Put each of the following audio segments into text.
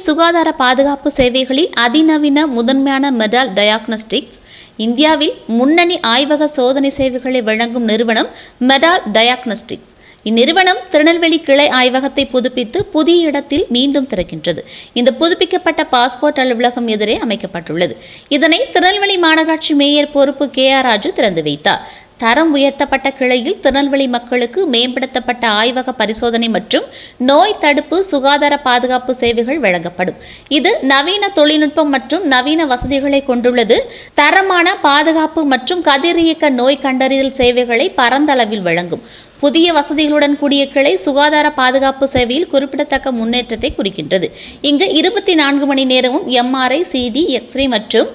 சுகாதார பாதுகாப்பு சேவைகளில் அதிநவீன முதன்மையான மெடால் டயக்னோஸ்டிக்ஸ். இந்தியாவில் முன்னணி ஆய்வக சோதனை சேவைகளை வழங்கும் நிறுவனம் மெடால் டயக்னோஸ்டிக்ஸ். இந்நிறுவனம் திருநெல்வேலி கிளை ஆய்வகத்தை புதுப்பித்து புதிய இடத்தில் மீண்டும் திறக்கின்றது. இந்த புதுப்பிக்கப்பட்ட பாஸ்போர்ட் அலுவலகம் எதிரே அமைக்கப்பட்டுள்ளது. இதனை திருநெல்வேலி மாநகராட்சி மேயர் பொறுப்பு KR ராஜு திறந்து வைத்தார். தரம் உயர்த்தப்பட்ட கிளையில் திருநெல்வேலி மக்களுக்கு மேம்படுத்தப்பட்ட ஆய்வக பரிசோதனை மற்றும் நோய் தடுப்பு சுகாதார பாதுகாப்பு சேவைகள் வழங்கப்படும். இது நவீன தொழில்நுட்பம் மற்றும் நவீன வசதிகளை கொண்டுள்ளது. தரமான பாதுகாப்பு மற்றும் கதிரியக்க நோய் கண்டறிதல் சேவைகளை பரந்த அளவில் வழங்கும். புதிய வசதிகளுடன் கூடிய கிளை சுகாதார பாதுகாப்பு சேவையில் குறிப்பிடத்தக்க முன்னேற்றத்தை குறிக்கின்றது. இங்கு 24 மணி நேரமும் MRI, CD, X-ray மற்றும்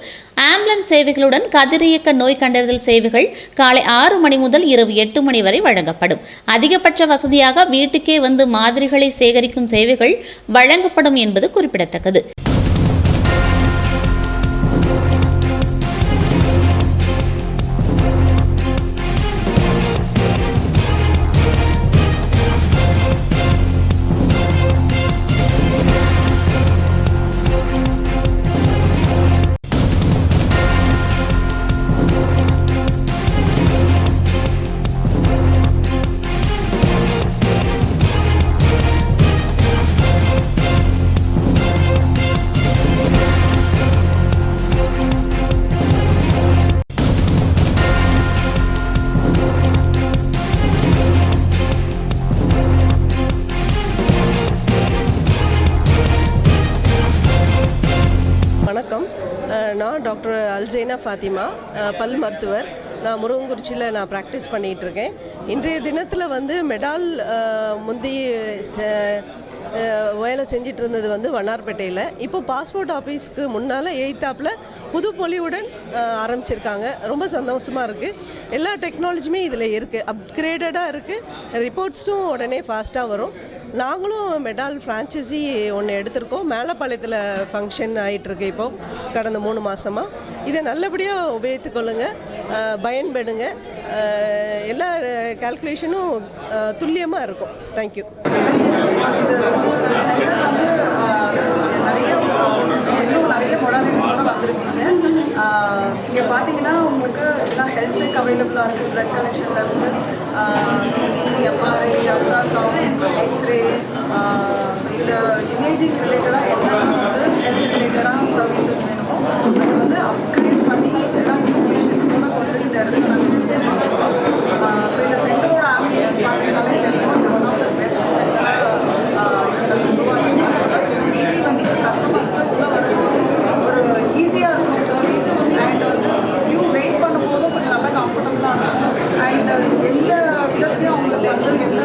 ஆம்புலன்ஸ் சேவைகளுடன் கதிரியக்க நோய் கண்டறிதல் சேவைகள் காலை 6 மணி முதல் இரவு 8 மணி வரை வழங்கப்படும். அதிகபட்ச வசதியாக வீட்டுக்கே வந்து மாதிரிகளை சேகரிக்கும் சேவைகள் வழங்கப்படும் என்பது குறிப்பிடத்தக்கது. வணக்கம், நான் டாக்டர் அல்சைனா ஃபாத்திமா, பல் மருத்துவர். நான் முருங்கங்குறிச்சியில் ப்ராக்டிஸ் பண்ணிகிட்ருக்கேன். இன்றைய தினத்தில் மெடால் முந்தி வேலை செஞ்சிட்டு இருந்தது வண்ணார்பேட்டையில். இப்போ பாஸ்போர்ட் ஆஃபீஸ்க்கு முன்னால் எய்த்தாப்பில் புது பொலிவுடன் ஆரம்பிச்சிருக்காங்க. ரொம்ப சந்தோஷமாக இருக்குது. எல்லா டெக்னாலஜியுமே இதில் இருக்குது, அப்கிரேடடாக இருக்குது. ரிப்போர்ட்ஸும் உடனே ஃபாஸ்ட்டாக வரும். நாங்களும் மெடால் ஃப்ரான்ச்சைசி ஒன்று எடுத்திருக்கோம். மேலப்பாளையத்தில் ஃபங்க்ஷன் ஆகிட்டுருக்கு இப்போது கடந்த 3 மாதமாக. இதை நல்லபடியாக உபயோகித்துக் கொள்ளுங்கள், பயன்படுங்க. எல்லா கால்குலேஷனும் துல்லியமாக இருக்கும். தேங்க்யூ. நிறைய மொடாலிட்டிஸோட வந்திருக்கீங்க. இங்கே பார்த்தீங்கன்னா உங்களுக்கு எல்லாம் ஹெல்த் செக் அவைலபிளாக இருக்குது. ப்ளட் கலெக்ஷன்லேருந்து CD, MRI, ultrasound, X ray, so இந்த இமேஜிங் ரிலேட்டடாக என்ன ஹெல்த் ரிலேட்டடாக சர்வீசஸ் வேணுமோ அது அப்கிரேட் பண்ணி எல்லாம் நியூ பேஷண்ட்ஸோட கொண்டு இந்த இடத்துல நாங்கள் ஸோ இந்த சென்டரோட ஆம்பியன்ஸ் பார்த்தீங்கன்னாலே தெரியும். இது ஒன் ஆஃப் த பெஸ்ட் சென்டராக வீக்லி கஸ்டமர்ஸ்க்கு உள்ள வரும்போது ஒரு ஈஸியாக இருக்கும் சர்வீஸ். அண்ட் க்யூ வெயிட் பண்ணும்போதும் கொஞ்சம் நல்லா கம்ஃபர்டபுளாக இருக்கும். அண்ட் எந்த விதத்துலையும் அவங்களுக்கு எந்த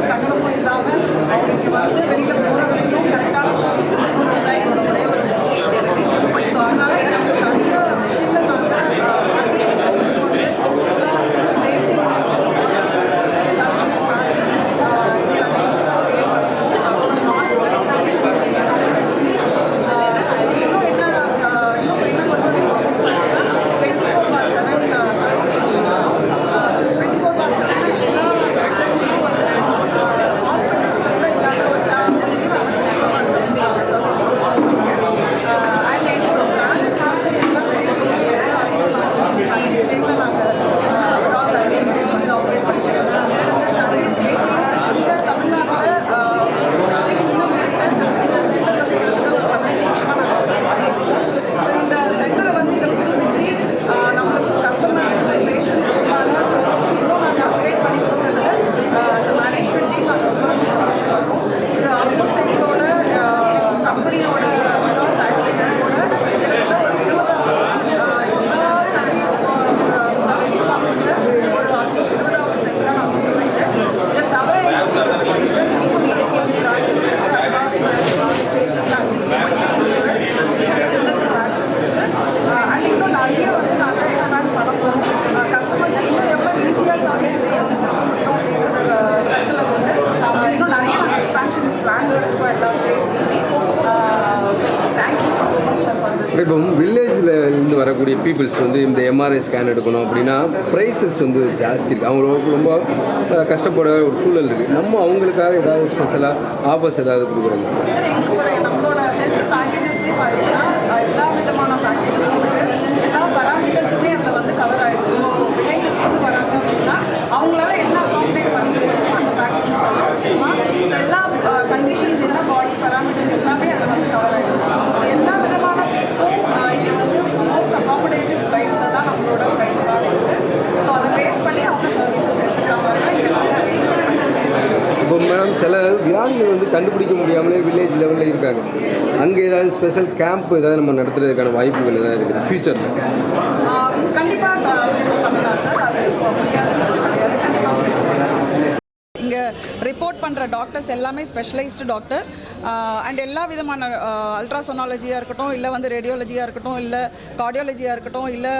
சங்கடமும் இல்லாமல் அவங்க வெளியில் போகிற வரைக்கும் கரெக்டான சர்வீஸ் கொடுக்கணும் தான் என்னோட ஒரே ஒரு இருக்குது. ஸோ அதனால் எனக்கு நிறைய விஷயங்கள் ஆர்கிடெக்சர் கொண்டு எல்லாருக்கும் சேஃப்டி இப்போ வில்லேஜில் இந்த வெளிநாட்டிலேருந்து வரக்கூடிய பீப்புள்ஸ் வந்து இந்த எம்ஆர்ஐ ஸ்கேன் எடுக்கணும் அப்படின்னா ப்ரைஸஸ் வந்து ஜாஸ்தி இருக்குது, அவங்களுக்கு ரொம்ப கஷ்டப்பட ஒரு சூழல் இருக்குது. நம்ம அவங்களுக்காக ஏதாவது ஸ்பெஷலாக ஆஃபர்ஸ் ஏதாவது கொடுக்குறோம்? சார் எங்களோட நம்மளோட ஹெல்த் பேக்கேஜஸ்லேயே பார்த்தீங்கன்னா எல்லா விதமான பேக்கேஜஸ் இருக்குது. எல்லா பராமீட்டர்ஸுமே அதில் வந்து கவர் ஆகிடுது. இப்போ வில்லேஜஸ்லேருந்து வராங்க அப்படின்னா அவங்களால என்ன அக்காமடேட் பண்ணிக்க முடியுமோ அந்த பேக்கேஜஸ் எல்லாம் இருக்குமா. ஸோ எல்லா கண்டிஷன்ஸ் என்ன பாடி பராமீட்டர்ஸ் எல்லாமே அதில் வந்து கவர் ஆகிடுது. ஸோ எல்லா விதமான பீப்பும் இங்கே வந்து மோஸ்ட் அக்காமடேட்டிவ் ப்ரைஸில் தான் நம்மளோட ப்ரைஸ் எல்லாம் இருக்குது. ஸோ அதை பேஸ் பண்ணி அவங்க சர்வீசஸ் எடுத்துக்கிற மாதிரி தான் இங்கே வந்து அரேஞ்ச் பண்ணிட்டு. இப்போ மேடம் சில வியாதிகள் வந்து கண்டுபிடிக்க முடியாமலே வில்லேஜ் லெவலில் இருக்காங்க. அங்கே ஏதாவது ஸ்பெஷல் கேம்ப் ஏதாவது நம்ம நடத்துறதுக்கான வாய்ப்புகள் ஏதாவது இருக்குது ஃபியூச்சரில்? கண்டிப்பாக முயற்சி பண்ணலாம் சார். அது முடியாதுன்றது கிடையாது, கண்டிப்பாக முயற்சி பண்ணலாம். இங்கே ரிப்போர்ட் பண்ணுற டாக்டர்ஸ் எல்லாமே ஸ்பெஷலைஸ்டு டாக்டர் அண்ட் எல்லா விதமான அல்ட்ராசோனாலஜியாக இருக்கட்டும், இல்லை வந்து ரேடியோலஜியாக இருக்கட்டும், இல்லை கார்டியாலஜியாக இருக்கட்டும், இல்லை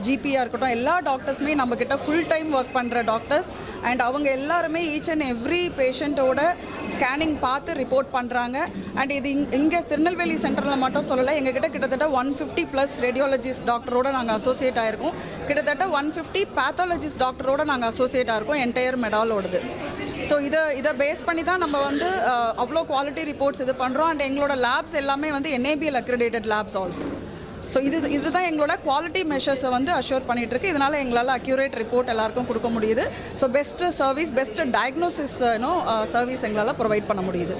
ஜிபியாக இருக்கட்டும், எல்லா டாக்டர்ஸுமே நம்மக்கிட்ட ஃபுல் டைம் ஒர்க் பண்ணுற டாக்டர்ஸ். அண்ட் அவங்க எல்லாருமே ஈச் அண்ட் எவ்ரி பேஷண்ட்டோட ஸ்கேனிங் பார்த்து ரிப்போர்ட் பண்ணுறாங்க. அண்ட் இது இங்கே திருநெல்வேலி சென்டரில் மட்டும் சொல்லலை, எங்ககிட்ட கிட்டத்தட்ட 150+ ரேடியாலஜிஸ்ட் டாக்டரோட நாங்கள் அசோசியேட் ஆகிருக்கோம். கிட்டத்தட்ட 150 பேத்தாலஜிஸ்ட் டாக்டரோட நாங்கள் அசோசியேட் ஆகிருக்கோம் என்டையர் மெடாலோடது. ஸோ இதை பேஸ் பண்ணி தான் நம்ம வந்து அவ்வளோ குவாலிட்டி ரிப்போர்ட்ஸ் இது பண்ணுறோம். அண்ட் எங்களோட லேப்ஸ் எல்லாமே வந்து NABL accredited labs also. So இதுதான் எங்களோட குவாலிட்டி மெஷர்ஸை வந்து அஷ்யூர் பண்ணிகிட்ருக்கு. இதனால் எங்களால் அக்யூரேட் ரிப்போர்ட் எல்லாருக்கும் கொடுக்க முடியுது. So best service, best diagnosis service எங்களால் ப்ரொவைட் பண்ண முடியுது.